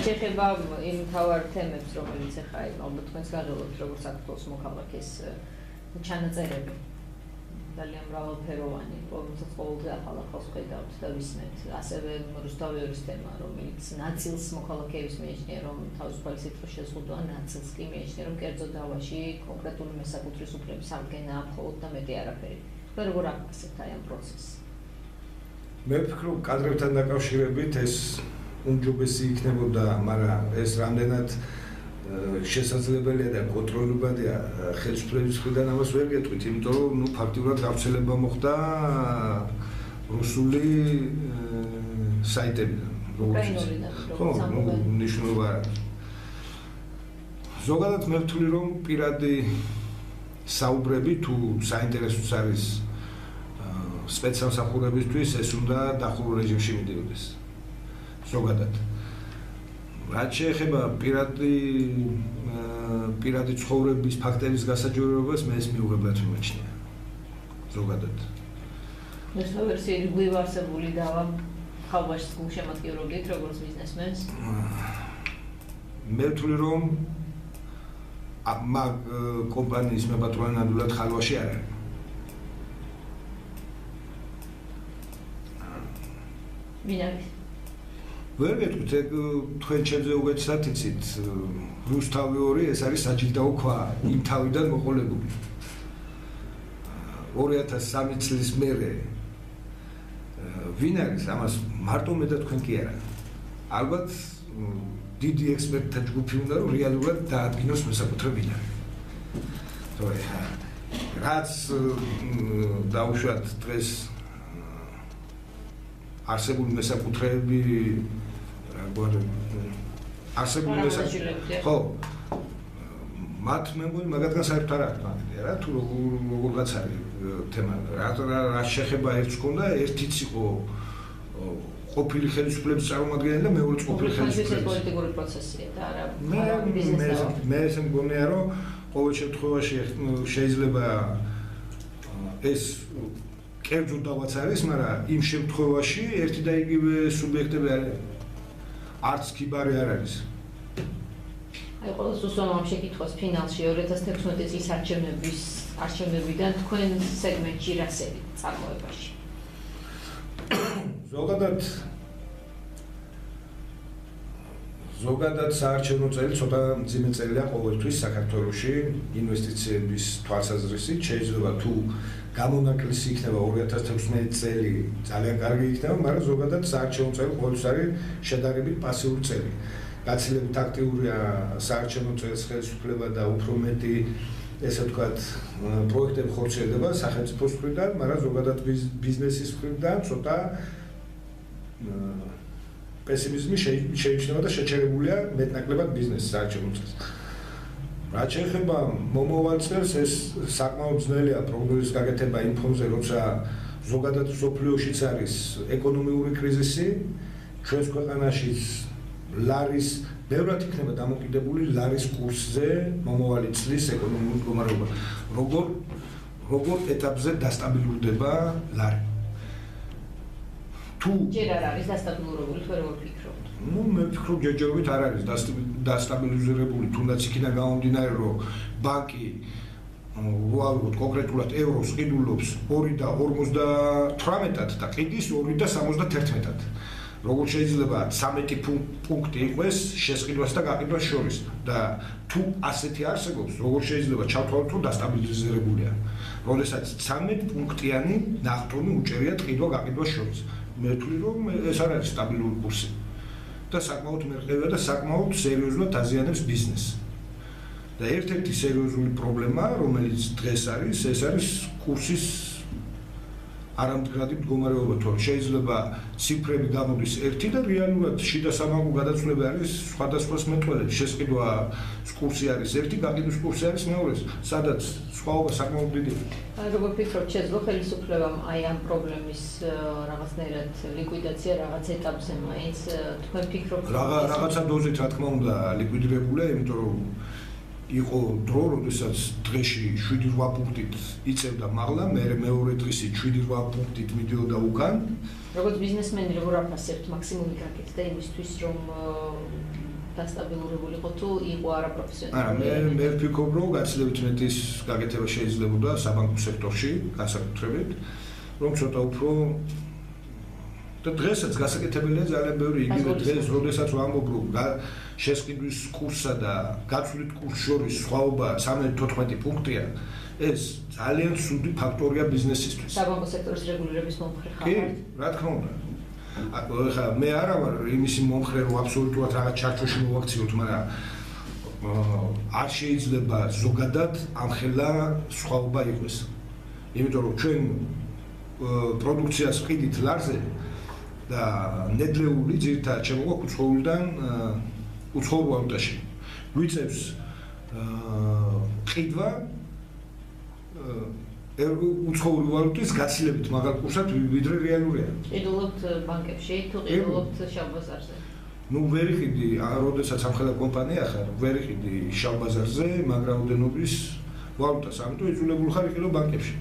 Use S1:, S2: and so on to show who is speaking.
S1: რაც ეხება იმ მთავარ თემებს, რომელიც ახლა ალბათ თქვენს გაღელვებთ, როგორც საქართველოს მოქალაქეს ჩანაწერები. ძალიან მრავალფეროვანი, რომელსაც ყოველდღე ახალ-ახალს ხედავთ და ვისმენთ. ასევე რუსთავიორის თემა, რომელიც ნაწილს მოქალაქეებს მიიჩნია, რომ თავისუფალი სიტყვის შეზღუდვა, ნაწილს კი მიიჩნია, რომ კერძო დავაში კონკრეტული მესაკუთრის უფლების აღდგენაა მხოლოდ და მეტი არაფერი. თქვენ როგორ ახსენებთ აი ამ პროცესს?
S2: მე ვფიქრობ, კადრებთან დაკავშირებით ეს უმჯობესი იქნებოდა, მაგრამ ეს რამდენად შესაძლებელია და კონტროლირებადია ხელისუფლების მხრიდან ამას ვერ გეტყვით, იმიტომ რომ ფაქტიურად გავრცელება მოხდა რუსული საიტებიდან. ხო, ნიშნულობა არ აქვს. ზოგადად მე ვთვლი, რომ პირადი საუბრები თუ საინტერესოც არის სპეცსამსახურებისთვის, ეს უნდა დახურულ რეჟიმში მიდიოდეს. ზოგადად. რაც შეეხება პირადი ცხოვრების ფაქტების გასაჯვარებას, მე ეს მიუღებლად მიმაჩნია. ზოგადად.
S1: ეს ვერსიები გვივარსებული დავა ხალხს გულშემატკივრობდით, როგორც ბიზნესმენს.
S2: მე ვთვლი, რომ მაგ კომპანიის მებატრონე ნამდვილად ხალვაში არ არის.
S1: მინარის
S2: ვერ გეტყვით, თქვენ ჩემზე უგეცად იცით, რუსთავი 2 ეს არის საჯილდაო ქვა, იმ თავიდან მოყოლებული. 2003 წლის მერე ვინ არის ამას მარტო მე და თქვენ კი არა. ალბათ დიდი ექსპერტთა ჯგუფი უნდა რომ რეალურად დაადგინოს მესაკუთრე ვინ არის. რაც დაუშვათ დღეს არსებული მესაკუთრეები არსებული მესაკუთრეები ხო მათ მე მგონი მაგათგან საერთოდ არ აქვს მაგდია რა თუ როგორღაც არის თემა რა შეხება ერთს ქონდა ერთიც იყო ყოფილი ხელისუფლების წარმომადგენელი და მეორეც ყოფილი ხელისუფლების
S1: პოლიტიკური პროცესია და არა
S2: მე ესე მგონია რომ ყოველ შემთხვევაში შეიძლება ეს კერძო დავაც არის, მაგრამ იმ შემთხვევაში ერთი და იგივე სუბიექტები არც კიბარი არ არის.
S1: აი ყოველ სუსონამ შეკითხვას ფინალში 2016 წლის არჩევნებიდან თქვენ სეგმენტში რა სერით წარმოებაში?
S2: ზოგადად საარჩევნო წელი ცოტა მძიმე წელია ყოველთვის საქართველოში ინვესტიციების თვალსაზრისით შეიძლება თუ გამონაკლისი იქნება 2016 წელი ძალიან კარგი იქნება, მაგრამ ზოგადად საარჩევნო წელი ყოველთვის არის შედარებით პასიური წელი. გაცილებით აქტიურია საარჩევნო წელს ხელისუფლება და უფრო მეტი ესე ვთქვათ პროექტები ხორციელდება სახელმწიფოს მხრიდან, მაგრამ ზოგადად ბიზნესის მხრიდან ცოტა პესიმიზმი შეიმჩნევა და შეჩერებულია მეტნაკლებად ბიზნესის საარჩევნო წელს. რაც შეეხება მომავალ წელს, ეს საკმაოდ ძნელია პროგნოზის გაკეთება იმ ფონზე, როცა ზოგადად მსოფლიოშიც არის ეკონომიკური კრიზისი, ჩვენს ქვეყანაშიც ლარის ბევრად იქნება დამოკიდებული ლარის კურსზე მომავალი წლის ეკონომიკური მდგომარეობა. როგორ ეტაპზე დასტაბილურდება ლარი? თუ
S1: ჯერ არ არის დასტაბილურებული, თქვენ როგორ ფიქრობთ?
S2: მე ვფიქრობ ჯერჯერობით არ არის დასტაბილიზირებული, თუნდაც იქიდან გამომდინარე, რომ ბანკი უალბოთ კონკრეტულად ევროს ყიდულობს 2.58-ად და ყიდის 2.71-ად. როგორ შეიძლება 13 პუნქტი იყოს შესყიდვას და გაყიდვას შორის და თუ ასეთი არსებობს, როგორ შეიძლება ჩავთვალოთ, რომ დასტაბილიზირებულია. როდესაც 13 პუნქტიანი ნახტომი უჭერია ყიდვა-გაყიდვას შორის. მე ვთვლი, რომ ეს არ არის სტაბილური კურსი და საკმაოდ მერყევია და საკმაოდ სერიოზულად აზიანებს ბიზნესს. და ერთ-ერთი სერიოზული პრობლემა, რომელიც დღეს არის, ეს არის კურსის არამდგრადი მდგომარეობა, თორემ შეიძლება ციფრები გამოდის ერთი და რეალურად შიდა სამაგო გადაცვლები არის სხვადასხვა მეტყველები. შესყიდვა კურსი არის ერთი, გაყიდვის კურსი არის მეორე, სადაც სხვაობა საკმაოდ დიდია.
S1: როგორ ფიქრობთ, შეძლო ხელისუფლებამ აი ამ პრობლემის რაღაცნაირად ლიკვიდაცია რაღაც ეტაპზე მაინც თქვენ ფიქრობთ?
S2: რაღაცა დოზით რა თქმა უნდა ლიკვიდირებულია, იმიტომ რომ იყო დრო, როდესაც დღეში 7-8 პუნქტით იწევდა მაღლა, მეორე დღეში 7-8 პუნქტით მიდიოდა უკან.
S1: როგორც ბიზნესმენი როგორ აფასებთ მაქსიმუმი გაკეთდა იმისთვის, რომ დასტაბილურებულიყო თუ იყო არაპროფესიონალი?
S2: არა, მე ვფიქრობ, რომ გაცილებით მეტის გაკეთება შეიძლებოდა საბანკო სექტორში, განსაკუთრებით, რომ ცოტა უფრო და დღესაც გასაკეთებელია ძალიან ბევრი იგივე დღეს, როდესაც ვამბობ, რომ შესყიდვის კურსსა და გაცვლით კურსს შორის სხვაობა 13-14 პუნქტია, ეს ძალიან ცუდი ფაქტორია ბიზნესისთვის.
S1: საბანკო სექტორის რეგულირების მომხრე ხარ?
S2: კი, რა თქმა უნდა. ახლა მე არა ვარ იმის მომხრე, რომ აბსოლუტურად რაღაც ჩარჩოში მოვაქციოთ, მაგრამ არ შეიძლება ზოგადად ამხელა სხვაობა იყოს. იმიტომ რომ ჩვენ პროდუქციას ვყიდით ლარზე და ნედლეული ძირითადად შემოგვაქვს უცხოურიდან უცხოურ ვალუტაში. გვიწევს ყიდვა უცხოური ვალუტის გაცილებით მაგარ კურსად ვიდრე რეალურია.
S1: ყიდულობთ ბანკებში თუ ყიდულობთ შავ ბაზარზე?
S2: ნუ ვერ იყიდი, როდესაც ამხელა კომპანია ხარ, ვერ იყიდი შავ ბაზარზე, მაგრამ ოდენობის ვალუტას, ამიტომ იძულებული ხარ იყიდო ბანკებში.